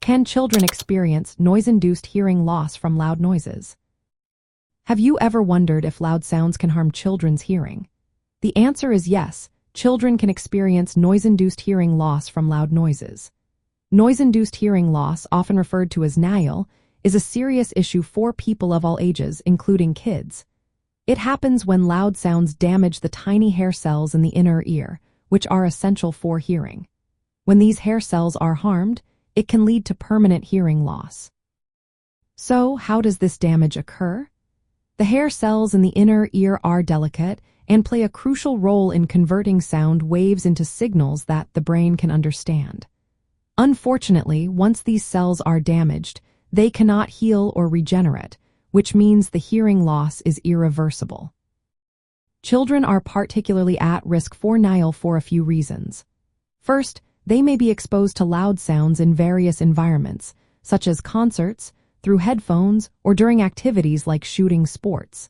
Can children experience noise-induced hearing loss from loud noises? Have you ever wondered if loud sounds can harm children's hearing? The answer is yes. Children can experience noise-induced hearing loss from loud noises. Noise-induced hearing loss, often referred to as NIHL, is a serious issue for people of all ages, including kids. It happens when loud sounds damage the tiny hair cells in the inner ear, which are essential for hearing. When these hair cells are harmed, it can lead to permanent hearing loss. So, how does this damage occur? The hair cells in the inner ear are delicate and play a crucial role in converting sound waves into signals that the brain can understand. Unfortunately, once these cells are damaged, they cannot heal or regenerate, which means the hearing loss is irreversible. Children are particularly at risk for NIHL for a few reasons. First, they may be exposed to loud sounds in various environments, such as concerts, through headphones, or during activities like shooting sports.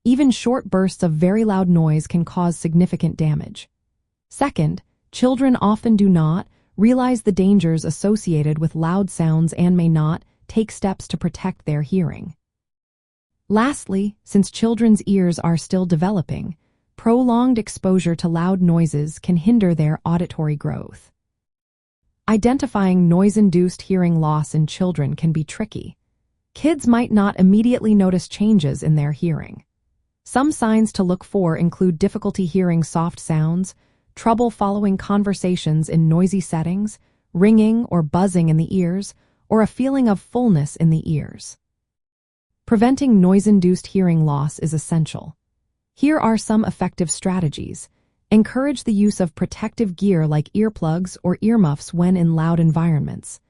Even short bursts of very loud noise can cause significant damage. Second, children often do not realize the dangers associated with loud sounds and may not take steps to protect their hearing. Lastly, since children's ears are still developing, prolonged exposure to loud noises can hinder their auditory growth. Identifying noise-induced hearing loss in children can be tricky. Kids might not immediately notice changes in their hearing. Some signs to look for include difficulty hearing soft sounds, trouble following conversations in noisy settings, ringing or buzzing in the ears, or a feeling of fullness in the ears. Preventing noise-induced hearing loss is essential. Here are some effective strategies. Encourage the use of protective gear like earplugs or earmuffs when in loud environments.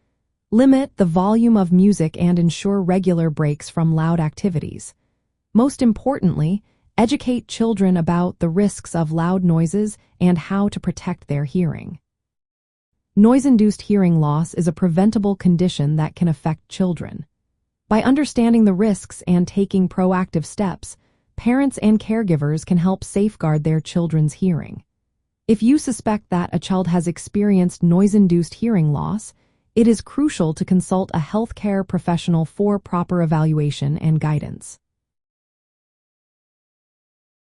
Limit the volume of music and ensure regular breaks from loud activities. Most importantly, educate children about the risks of loud noises and how to protect their hearing. Noise-induced hearing loss is a preventable condition that can affect children. By understanding the risks and taking proactive steps, parents and caregivers can help safeguard their children's hearing. If you suspect that a child has experienced noise-induced hearing loss, it is crucial to consult a healthcare professional for proper evaluation and guidance.